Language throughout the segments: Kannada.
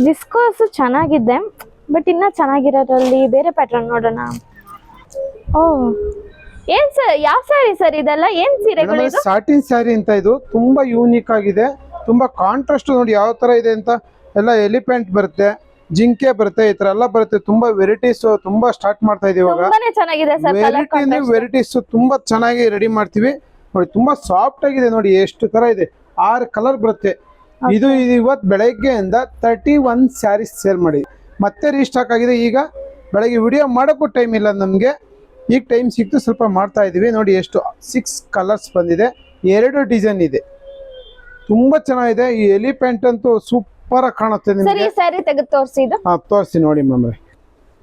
ವಿಸ್ಕೋಸ್ ಚೆನ್ನಾಗಿದೆ, ಬಟ್ ಇನ್ನ ಚೆನ್ನಾಗಿರೋದ್ರಲ್ಲಿ ಬೇರೆ ಪ್ಯಾಟರ್ನ್ ನೋಡೋಣ. ಓ ಏನ್ ಸರ್, ಯಾವ ಸ್ಯಾರಿ ಸರ್ ಇದೆಲ್ಲ? ಏನ್ ಸೀರೆಗಳು ಇದು? ಸಾಟಿನ್ ಸ್ಯಾರಿ ಅಂತ. ಇದು ತುಂಬಾ ಯೂನಿಕ್ ಆಗಿದೆ, ತುಂಬಾ ಕಾಂಟ್ರಾಸ್ಟ್ ನೋಡಿ ಯಾವ ತರ ಇದೆ ಅಂತ. ಎಲ್ಲ ಎಲಿಫೆಂಟ್ ಬರುತ್ತೆ, ಜಿಂಕೆ ಬರುತ್ತೆ, ಈ ತರ ಎಲ್ಲ ಬರುತ್ತೆ. ತುಂಬಾ ವೆರೈಟೀಸ್ ತುಂಬಾ ಸ್ಟಾರ್ಟ್ ಮಾಡ್ತಾ ಇದೀವಿ ಇವಾಗ. ತುಂಬಾನೇ ಚೆನ್ನಾಗಿದೆ ಸರ್. ವೆರೈಟೀಸ್ ತುಂಬಾ ಚೆನ್ನಾಗಿ ರೆಡಿ ಮಾಡ್ತೀವಿ ನೋಡಿ. ತುಂಬಾ ಸಾಫ್ಟ್ ಆಗಿದೆ ನೋಡಿ, ಎಷ್ಟು ತರ ಇದೆ. 6 ಕಲರ್ ಬರುತ್ತೆ. ಇದು ಇವತ್ತು ಬೆಳಗ್ಗೆಯಿಂದ 31 ಸ್ಯಾರೀಸ್ ಸೇಲ್ ಮಾಡಿ ಮತ್ತೆ ರೀಸ್ಟಾಕ್ ಆಗಿದೆ. ಈಗ ಬೆಳಗ್ಗೆ ವಿಡಿಯೋ ಮಾಡೋಕ್ಕೂ ಟೈಮ್ ಇಲ್ಲ ನಮಗೆ, ಈಗ ಟೈಮ್ ಸಿಕ್ತು ಸ್ವಲ್ಪ ಮಾಡ್ತಾ ಇದೀವಿ ನೋಡಿ. ಎಷ್ಟು 6 ಕಲರ್ಸ್ ಬಂದಿದೆ, 2 ಡಿಸೈನ್ ಇದೆ. ತುಂಬಾ ಚೆನ್ನಾಗಿದೆ. ಈ ಎಲಿಫೆಂಟ್ ಅಂತೂ ಸೂಪರ್ ಆಗಿ ಕಾಣುತ್ತೆ ನಿಮಗೆ. ಸ್ಯಾರಿ ತೆಗೆದು ತೋರಿಸಿ. ತೋರಿಸಿ ನೋಡಿ ಮ್ಯಾಮ್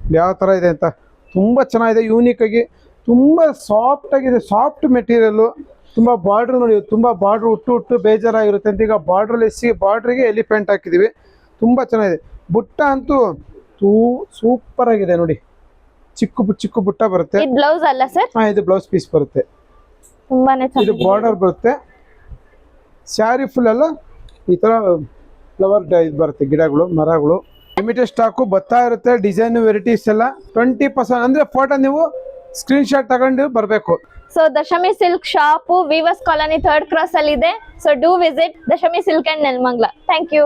ಯಾವ ತರ ಇದೆ ಅಂತ. ತುಂಬಾ ಚೆನ್ನಾಗಿದೆ, ಯೂನಿಕ್ ಆಗಿ ತುಂಬಾ ಸಾಫ್ಟ್ ಆಗಿದೆ. ಸಾಫ್ಟ್ ಮೆಟೀರಿಯಲ್, ತುಂಬಾ ಬಾರ್ಡರ್ ನೋಡಿ, ತುಂಬಾ ಬಾರ್ಡರ್ ಹುಟ್ಟು ಬೇಜಾರಾಗಿರುತ್ತೆ ಅಂತ ಈಗ ಬಾರ್ಡ್ರಿಗೆ ಎಲಿಫೆಂಟ್ ಹಾಕಿದೀವಿ. ತುಂಬಾ ಚೆನ್ನಾಗಿದೆ. ಬುಟ್ಟ ಅಂತೂ ಸೂಪರ್ ಆಗಿದೆ ನೋಡಿ. ಚಿಕ್ಕ ಬುಟ್ಟ ಬರುತ್ತೆ. ಬ್ಲೌಸ್ ಅಲ್ಲ ಸರ್? ಇದು ಬ್ಲೌಸ್ ಪೀಸ್ ಬರುತ್ತೆ. ತುಂಬಾನೇ ಇದು ಬಾರ್ಡರ್ ಬರುತ್ತೆ. ಸ್ಯಾರಿ ಫುಲ್ ಎಲ್ಲ ಈ ತರ ಫ್ಲವರ್ ಇದು ಬರುತ್ತೆ, ಗಿಡಗಳು ಮರಗಳು. ಲಿಮಿಟೆಡ್ ಸ್ಟಾಕು ಬರ್ತಾ ಇರುತ್ತೆ. ಡಿಸೈನ್ ವೆರೈಟೀಸ್ ಎಲ್ಲ 20% ಅಂದ್ರೆ ಫೋಟೋ ನೀವು ಸ್ಕ್ರೀನ್ ಶಾಟ್ ತಗೊಂಡು ಬರಬೇಕು. So Dashami silk shop weavers colony 3rd cross ಅಲ್ಲಿ ಇದೆ. So do visit Dashami silk and Nelamangala. Thank you.